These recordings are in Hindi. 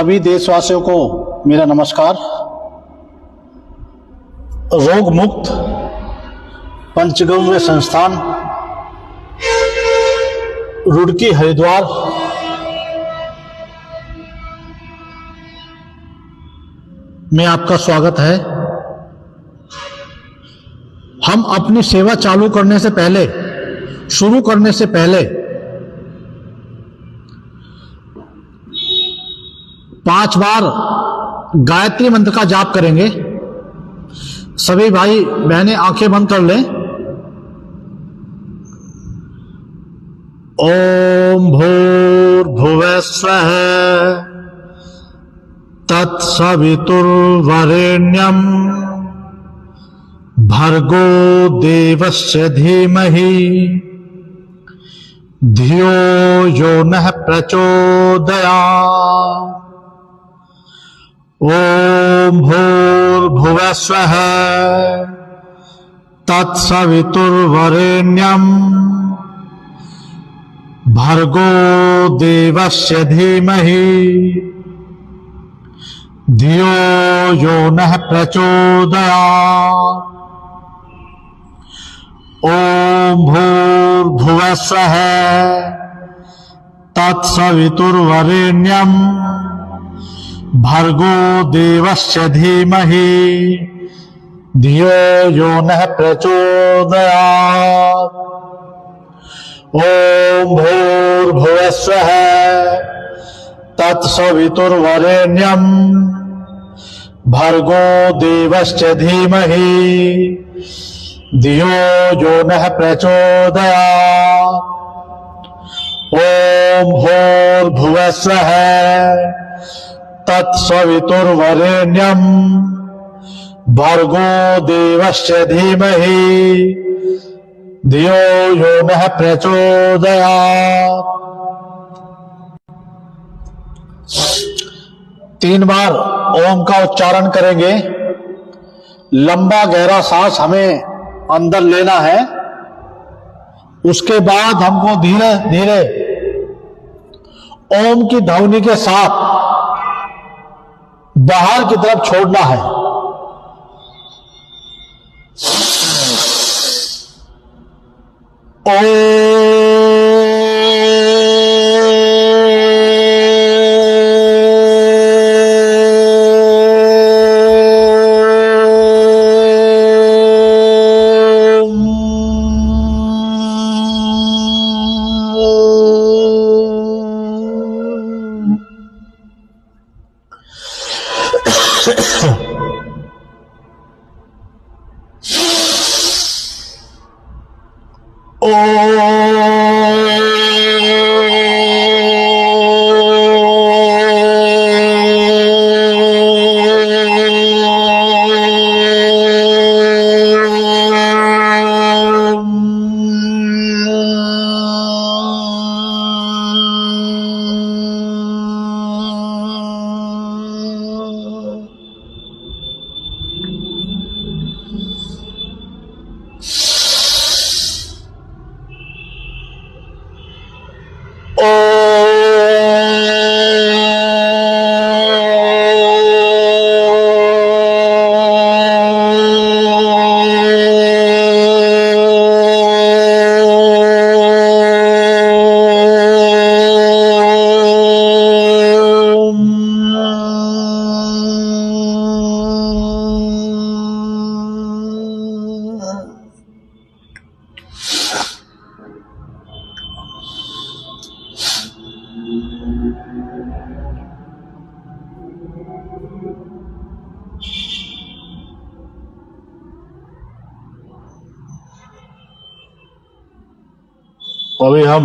सभी देशवासियों को मेरा नमस्कार। रोग मुक्त पंचगव्य संस्थान रुड़की हरिद्वार में आपका स्वागत है। हम अपनी सेवा चालू करने से पहले, शुरू करने से पहले 5 बार गायत्री मंत्र का जाप करेंगे। सभी भाई बहनें आंखें बंद कर लें। ओम भूर्भुवः स्वः तत्सवितुर्वरेण्यं भर्गो देवस्य धीमहि धियो यो नः प्रचोदयात्। ओम भूर्भुवः स्वः तत्सवितुर्वरेण्यं भर्गो देवस्य धीमहि धियो यो नः प्रचोदयात्। ओम भूर्भुवः स्वः तत्सवितुर्वरेण्यं भर्गो देवस्य धीमहि धियो यो नः प्रचोदयात्। ओम भूर्भुवः स्वः तत्सवितुर्वरेण्यं भर्गो देवस्य धीमहि धियो यो नः प्रचोदयात्। ओम भूर्भुवः स्वः तत्सवितुर्वरेण्यं भर्गो देवस्य धीमहि धियो यो नः प्रचोदयात्। 3 बार ओम का उच्चारण करेंगे। लंबा गहरा सांस हमें अंदर लेना है। उसके बाद हमको धीरे धीरे ओम की ध्वनि के साथ बाहर की तरफ छोड़ना है। अभी हम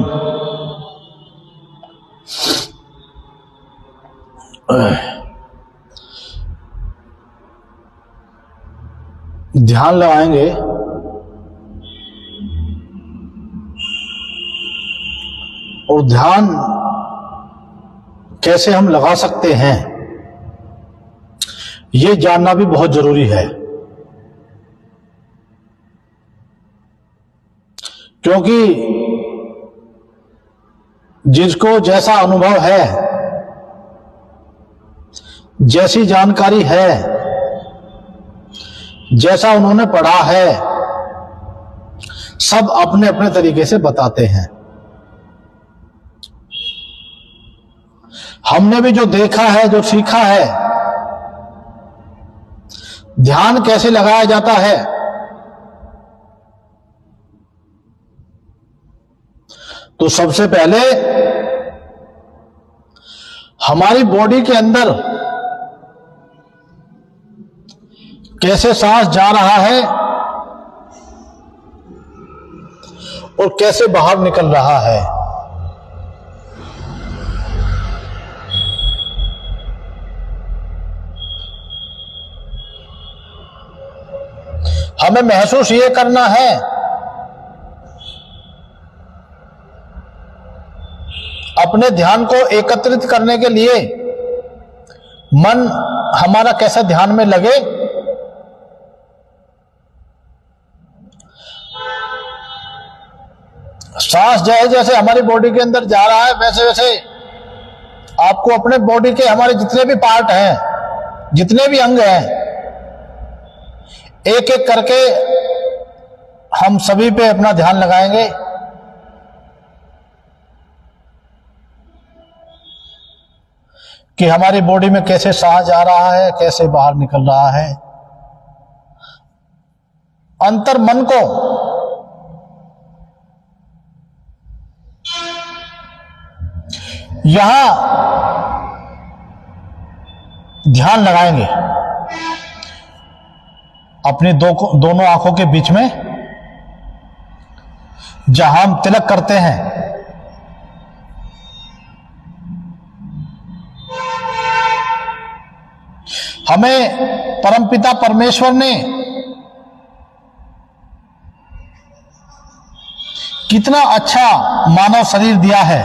ध्यान लगाएंगे। और ध्यान कैसे हम लगा सकते हैं, ये जानना भी बहुत जरूरी है। क्योंकि जिसको जैसा अनुभव है जैसी जानकारी है, जैसा उन्होंने पढ़ा है, सब अपने अपने तरीके से बताते हैं। हमने भी जो देखा है, जो सीखा है, ध्यान कैसे लगाया जाता है, तो सबसे पहले हमारी बॉडी के अंदर कैसे सांस जा रहा है और कैसे बाहर निकल रहा है, हमें महसूस ये करना है अपने ध्यान को एकत्रित करने के लिए मन हमारा कैसे ध्यान में लगे। सांस जैसे जैसे हमारी बॉडी के अंदर जा रहा है, वैसे वैसे आपको अपने बॉडी के हमारे जितने भी पार्ट हैं, जितने भी अंग हैं, एक एक करके हम सभी पे अपना ध्यान लगाएंगे। कि हमारी बॉडी में कैसे सांस जा रहा है, कैसे बाहर निकल रहा है। अंतर मन को यहां ध्यान लगाएंगे अपनी दोनों आंखों के बीच में, जहां हम तिलक करते हैं। हमें परमपिता परमेश्वर ने कितना अच्छा मानव शरीर दिया है।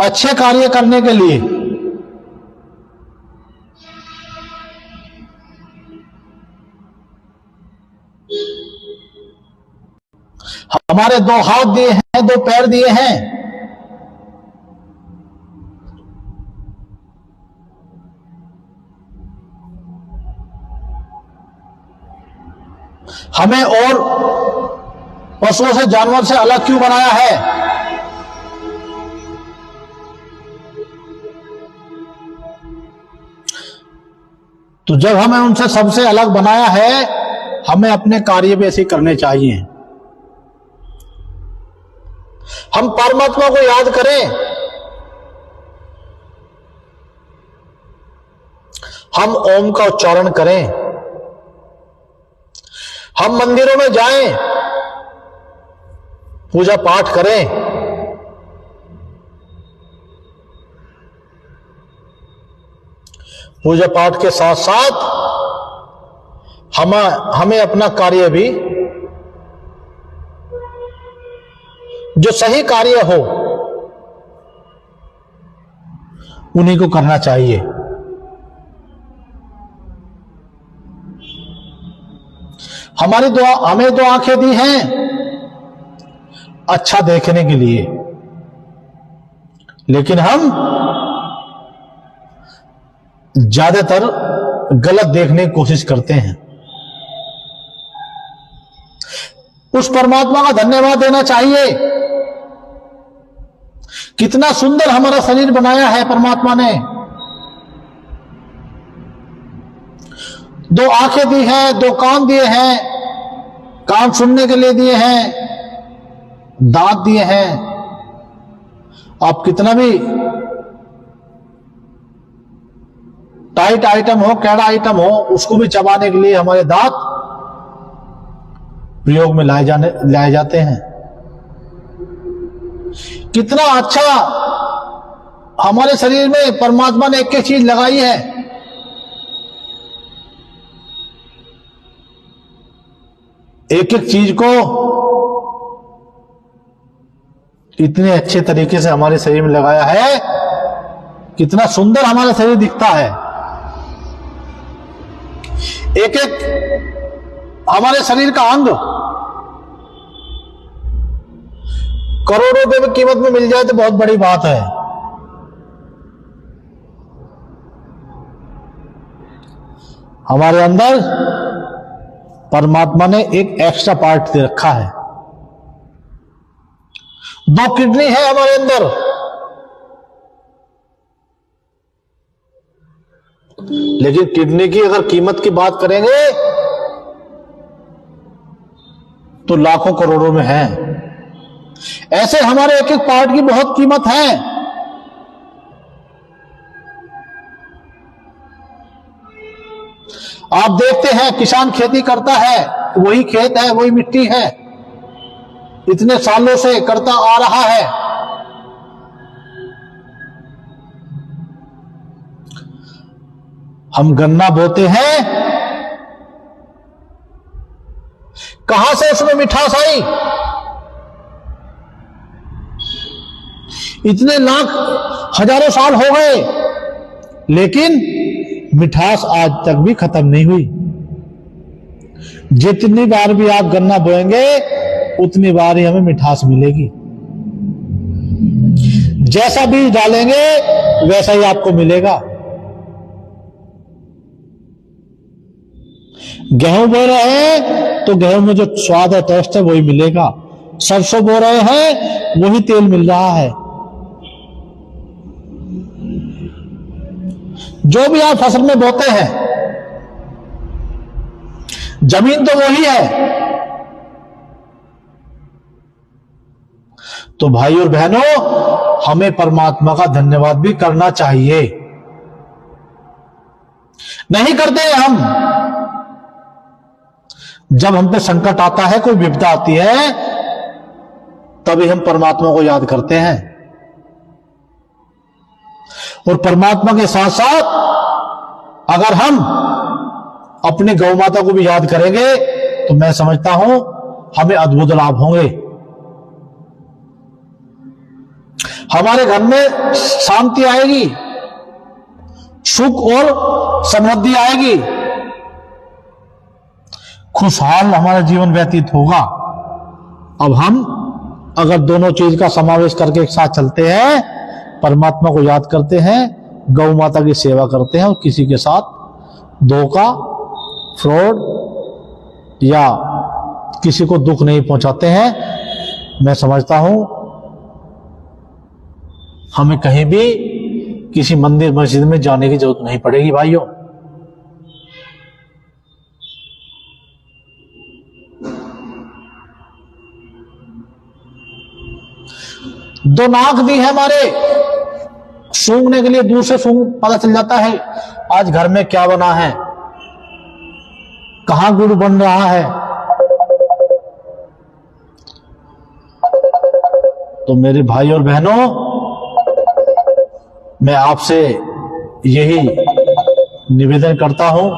अच्छे कार्य करने के लिए हमारे 2 हाथ दिए हैं, 2 पैर दिए हैं। हमें और पशुओं से, जानवर से अलग क्यों बनाया है? तो जब हमें उनसे सबसे अलग बनाया है, हमें अपने कार्य भी ऐसे करने चाहिए। हम परमात्मा को याद करें, हम ओम का उच्चारण करें, हम मंदिरों में जाएं, पूजा पाठ करें, पूजा पाठ के साथ साथ हमें अपना कार्य भी, जो सही कार्य हो, उन्हीं को करना चाहिए। हमें 2 आंखें दी हैं अच्छा देखने के लिए, लेकिन हम ज्यादातर गलत देखने की कोशिश करते हैं। उस परमात्मा का धन्यवाद देना चाहिए। कितना सुंदर हमारा शरीर बनाया है परमात्मा ने। 2 आंखें दी हैं, 2 कान दिए हैं, कान सुनने के लिए दिए हैं, दांत दिए हैं। आप कितना भी टाइट आइटम हो, कैड़ा आइटम हो, उसको भी चबाने के लिए हमारे दांत प्रयोग में लाए जाते हैं। कितना अच्छा हमारे शरीर में परमात्मा ने एक एक चीज लगाई है। एक एक चीज को इतने अच्छे तरीके से हमारे शरीर में लगाया है, कितना सुंदर हमारा शरीर दिखता है। एक एक हमारे शरीर का अंग करोड़ों रुपए की कीमत में मिल जाए तो बहुत बड़ी बात है। हमारे अंदर परमात्मा ने एक एक्स्ट्रा पार्ट दे रखा है। 2 किडनी है हमारे अंदर, लेकिन किडनी की अगर कीमत की बात करेंगे तो लाखों करोड़ों में है। ऐसे हमारे एक एक पार्ट की बहुत कीमत है। आप देखते हैं किसान खेती करता है, वही खेत है, वही मिट्टी है, इतने सालों से करता आ रहा है। हम गन्ना बोते हैं, कहां से उसमें मिठास आई? इतने लाख हजारों साल हो गए, लेकिन मिठास आज तक भी खत्म नहीं हुई। जितनी बार भी आप गन्ना बोएंगे उतनी बार ही हमें मिठास मिलेगी। जैसा बीज डालेंगे वैसा ही आपको मिलेगा। गेहूं बो रहे हैं तो गेहूं में जो स्वाद है, टेस्ट है, वही मिलेगा। सरसों बो रहे हैं, वही तेल मिल रहा है। जो भी आप फसल में बोते हैं, जमीन तो वही है। तो भाई और बहनों, हमें परमात्मा का धन्यवाद भी करना चाहिए। नहीं करते हम। जब हम पे संकट आता है, कोई विपदा आती है, तभी हम परमात्मा को याद करते हैं। और परमात्मा के साथ साथ अगर हम अपनी गौ माता को भी याद करेंगे तो मैं समझता हूं हमें अद्भुत लाभ होंगे। हमारे घर में शांति आएगी, सुख और समृद्धि आएगी, खुशहाल हमारा जीवन व्यतीत होगा। अब हम अगर दोनों चीज का समावेश करके एक साथ चलते हैं, परमात्मा को याद करते हैं, गौ माता की सेवा करते हैं और किसी के साथ धोखा, फ्रॉड या किसी को दुख नहीं पहुंचाते हैं, मैं समझता हूं हमें कहीं भी किसी मंदिर मस्जिद में जाने की जरूरत नहीं पड़ेगी। भाइयों, दो नाक दी है हमारे, सूंघने के लिए दूर से सूंघ पता चल जाता है आज घर में क्या बना है, कहां गुड़ बन रहा है। तो मेरे भाई और बहनों, मैं आपसे यही निवेदन करता हूं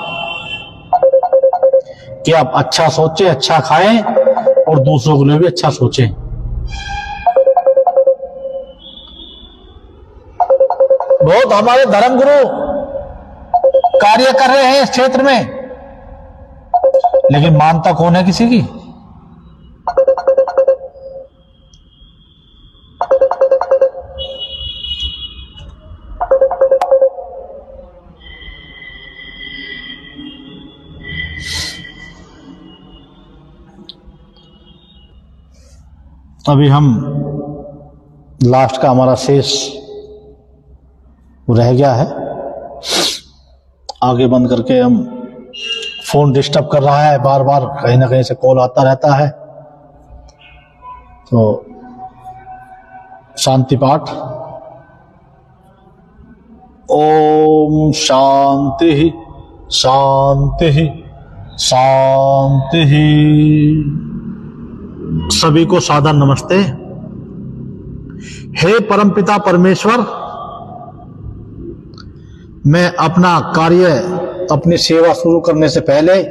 कि आप अच्छा सोचें, अच्छा खाएं और दूसरों के लिए भी अच्छा सोचें। बहुत हमारे धर्मगुरु कार्य कर रहे हैं इस क्षेत्र में, लेकिन मानता कौन है किसी की? अभी हम लास्ट का हमारा शेष रह गया है, आगे बंद करके हम फोन डिस्टर्ब कर रहा है, बार बार कहीं ना कहीं से कॉल आता रहता है। तो शांति पाठ। ओम शांति शांति शांति। सभी को सादर नमस्ते। हे परमपिता परमेश्वर, मैं अपना कार्य, अपनी सेवा शुरू करने से पहले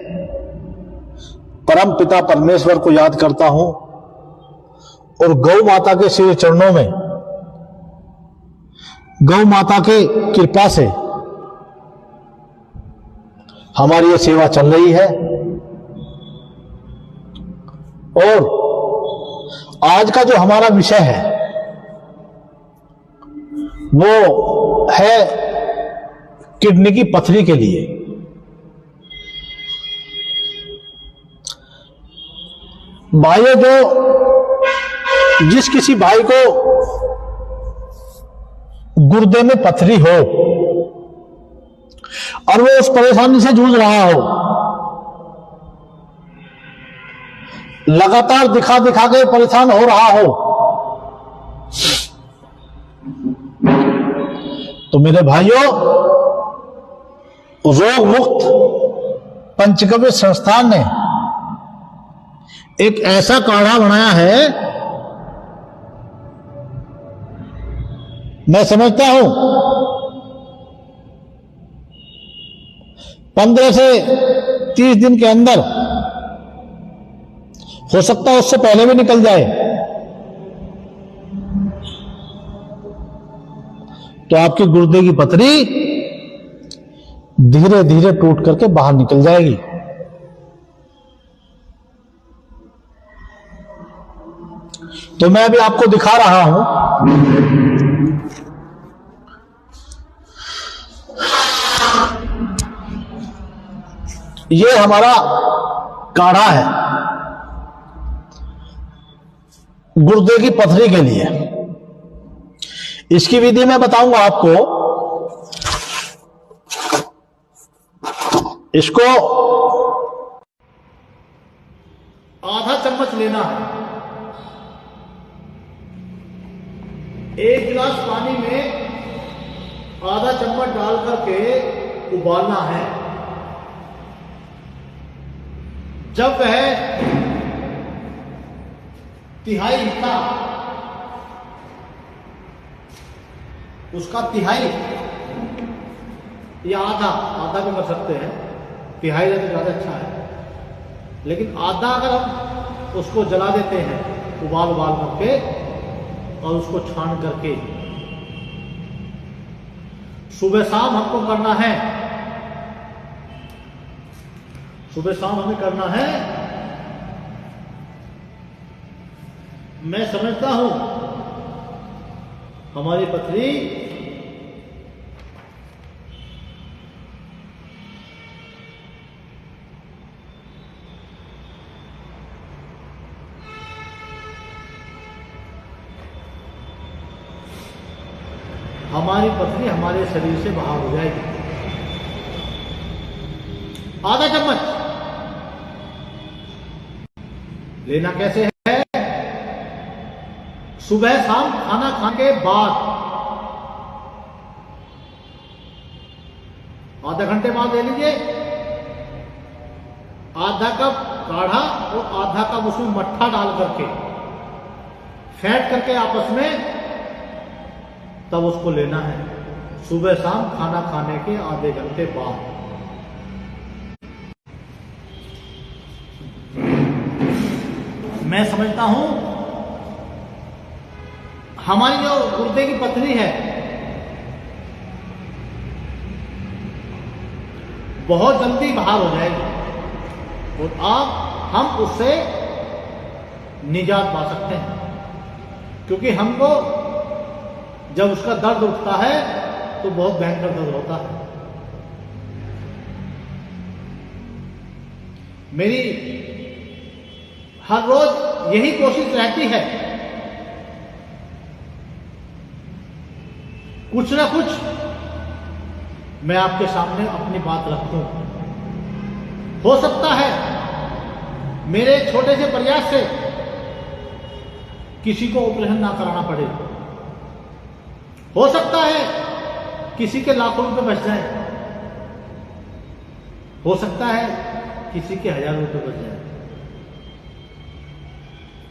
परम पिता परमेश्वर को याद करता हूं और गौ माता के श्री चरणों में, गौ माता के कृपा से हमारी ये सेवा चल रही है। और आज का जो हमारा विषय है वो है किडनी की पथरी के लिए। भाइयों, जो जिस किसी भाई को गुर्दे में पथरी हो और वो उस परेशानी से जूझ रहा हो, लगातार दिखा दिखा के परेशान हो रहा हो, तो मेरे भाइयों, रोग मुक्त पंचगव्य संस्थान ने एक ऐसा काढ़ा बनाया है, मैं समझता हूं 15 से 30 दिन के अंदर, हो सकता है उससे पहले भी निकल जाए, तो आपकी गुर्दे की पथरी धीरे धीरे टूट करके बाहर निकल जाएगी। तो मैं अभी आपको दिखा रहा हूं, ये हमारा काढ़ा है गुर्दे की पथरी के लिए। इसकी विधि मैं बताऊंगा आपको। इसको आधा चम्मच लेना है, 1 गिलास पानी में आधा चम्मच डाल करके उबालना है। जब वह तिहाई हिस्सा, उसका तिहाई या आधा भी कर सकते हैं, तिहाई तो ज्यादा अच्छा है, लेकिन आधा अगर हम उसको जला देते हैं उबाल करके और उसको छान करके, सुबह शाम हमको करना है, सुबह शाम हमें करना है। मैं समझता हूं हमारी पथरी हमारे शरीर से बाहर हो जाएगी। आधा चम्मच लेना कैसे है? सुबह शाम खाना खाने के बाद, आधा घंटे बाद ले लीजिए। आधा कप काढ़ा और आधा कप उसमें मट्ठा डाल करके फेंट करके आपस में, तब उसको लेना है सुबह शाम खाना खाने के आधे घंटे बाद। मैं समझता हूं हमारी जो गुर्दे की पथरी है बहुत जल्दी बाहर हो जाएगी और हम उससे निजात पा सकते हैं, क्योंकि हमको जब उसका दर्द उठता है तो बहुत भयंकर दर्द होता है। मेरी हर रोज यही कोशिश रहती है कुछ ना कुछ मैं आपके सामने अपनी बात रखूं। हो सकता है मेरे छोटे से प्रयास से किसी को ऑपरेशन ना कराना पड़े, हो सकता है किसी के लाखों रुपए बच जाए, हो सकता है किसी के हजारों रुपए बच जाए,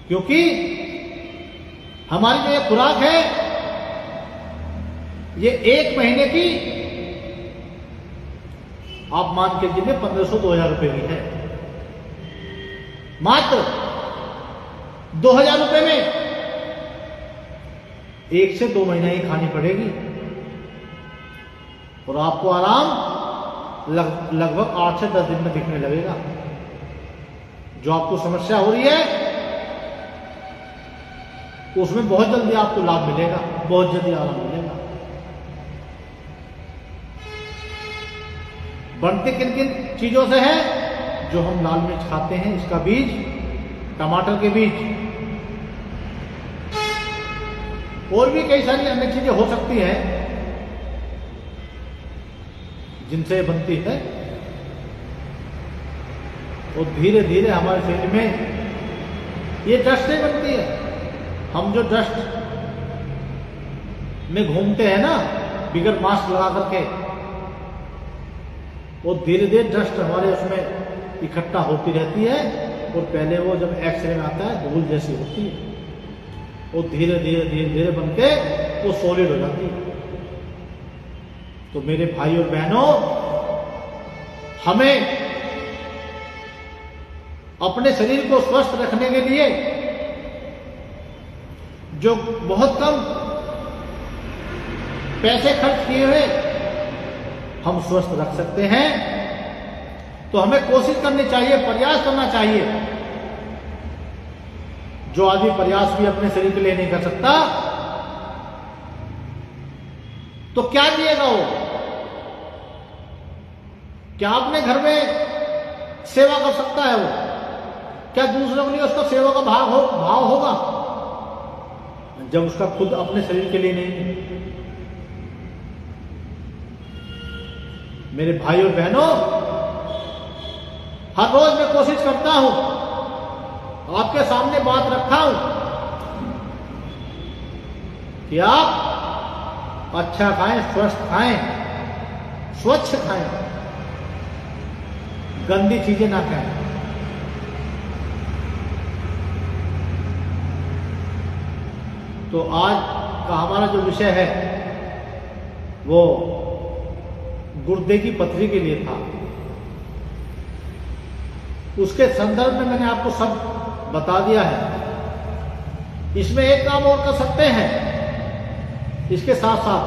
क्योंकि हमारी जो ये खुराक है ये 1 महीने की आप मान के चलिए 1500-2000 रुपए की है। मात्र 2000 रुपए में 1 से 2 महीना ही खानी पड़ेगी और आपको आराम लगभग 8 से 10 दिन में दिखने लगेगा। जो आपको समस्या हो रही है उसमें बहुत जल्दी आपको लाभ मिलेगा, बहुत जल्दी आराम मिलेगा। बनते किन किन चीजों से है? जो हम लाल मिर्च खाते हैं इसका बीज, टमाटर के बीज, और भी कई सारी अन्य चीजें हो सकती हैं जिनसे बनती है। और धीरे धीरे हमारे शरीर में ये डस्ट से बनती है। हम जो डस्ट में घूमते हैं ना बिगर मास्क लगा करके, वो धीरे धीरे डस्ट हमारे उसमें इकट्ठा होती रहती है, और पहले वो जब एक्सरे में आता है धूल जैसी होती है, वो धीरे धीरे धीरे धीरे बन के वो सॉलिड हो जाती है। तो मेरे भाई और बहनों, हमें अपने शरीर को स्वस्थ रखने के लिए जो बहुत कम पैसे खर्च किए हुए हम स्वस्थ रख सकते हैं, तो हमें कोशिश करनी चाहिए, प्रयास करना चाहिए। जो आदमी प्रयास भी अपने शरीर के लिए नहीं कर सकता, तो क्या दिएगा वो? क्या अपने घर में सेवा कर सकता है वो? क्या दूसरों के लिए उसका सेवा का भाव होगा जब उसका खुद अपने शरीर के लिए नहीं? मेरे भाई और बहनों, हर रोज मैं कोशिश करता हूं, आपके सामने बात रखा हूं कि आप अच्छा खाएं, स्वस्थ खाएं, स्वच्छ खाएं, गंदी चीजें ना खाएं। तो आज का हमारा जो विषय है वो गुर्दे की पथरी के लिए था। उसके संदर्भ में मैंने आपको सब बता दिया है। इसमें एक काम और कर सकते हैं, इसके साथ साथ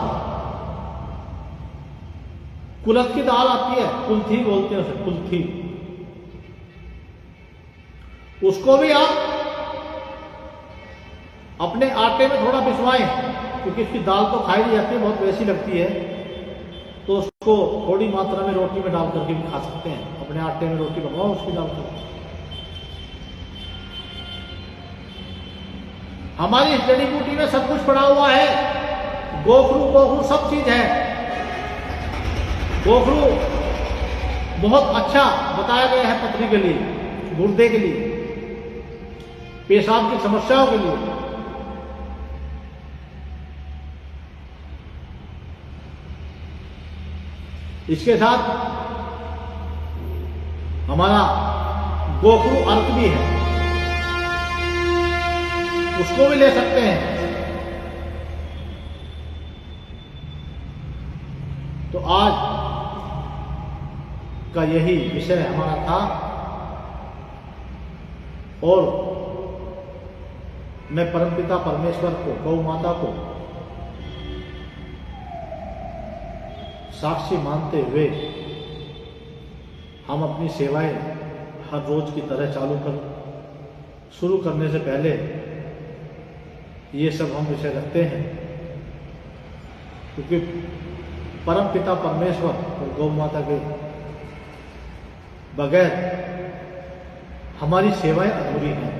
कुलथ की दाल आती है, कुल्थी बोलते हैं उसे, कुल्थी, उसको भी आप अपने आटे में थोड़ा पिसवाएं, क्योंकि इसकी दाल तो खाई नहीं जाती है, बहुत वैसी लगती है, तो उसको थोड़ी मात्रा में रोटी में डाल करके भी खा सकते हैं। अपने आटे में रोटी बनवाओ, उसकी डाल कर। हमारी इस जड़ी बूटी में सब कुछ पड़ा हुआ है, गोखरू सब चीज है। गोखरू बहुत अच्छा बताया गया है पथरी के लिए, गुर्दे के लिए, पेशाब की समस्याओं के लिए। इसके साथ हमारा गोखरू अर्क भी है, उसको भी ले सकते हैं। तो आज का यही विषय हमारा था, और मैं परमपिता परमेश्वर को, गौ माता को साक्षी मानते हुए हम अपनी सेवाएं हर रोज की तरह शुरू करने से पहले ये सब हम विषय रखते हैं, क्योंकि परम पिता परमेश्वर और गौ माता के बगैर हमारी सेवाएं अधूरी हैं।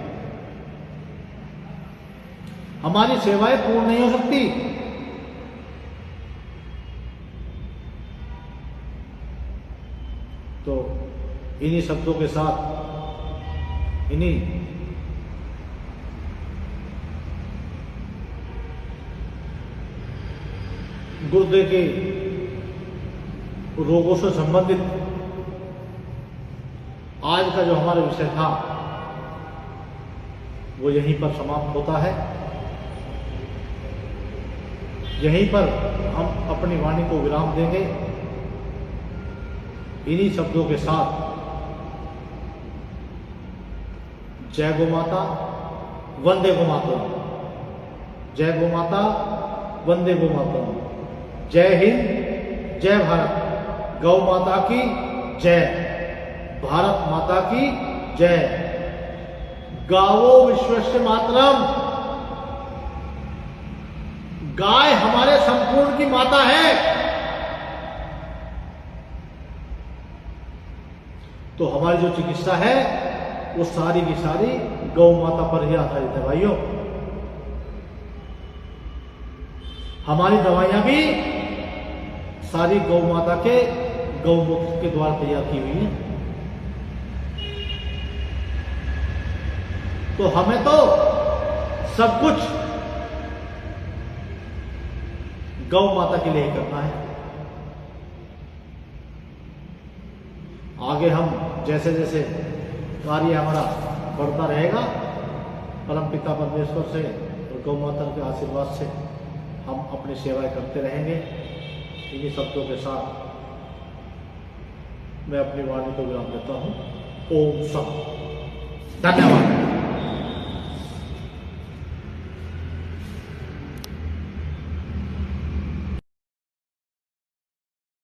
हमारी सेवाएं पूर्ण नहीं हो सकती। तो इन्हीं शब्दों के साथ, इन्हीं गुर्दे के रोगों से संबंधित आज का जो हमारा विषय था वो यहीं पर समाप्त होता है। यहीं पर हम अपनी वाणी को विराम देंगे, इन्हीं शब्दों के साथ। जय गौ माता, वंदे गौ माता। जय गौ माता, वंदे गौ माता। जय हिंद, जय भारत। गौ माता की जय, भारत माता की जय। गावो विश्वस्य मातरम। गाय हमारे संपूर्ण की माता है, तो हमारी जो चिकित्सा है वो सारी की सारी गौ माता पर ही आधारित है भाइयों। हमारी दवाइयां भी सारी गौ माता के गौमूत्र के द्वारा तैयार की हुई है। तो हमें तो सब कुछ गौ माता के लिए ही करना है। आगे हम जैसे जैसे कार्य हमारा बढ़ता रहेगा, परम पिता परमेश्वर से और गौ माता के आशीर्वाद से हम अपनी सेवाएं करते रहेंगे। इन्हीं शब्दों के साथ मैं अपनी वाणी को विराम देता हूं। ओम शांति। धन्यवाद।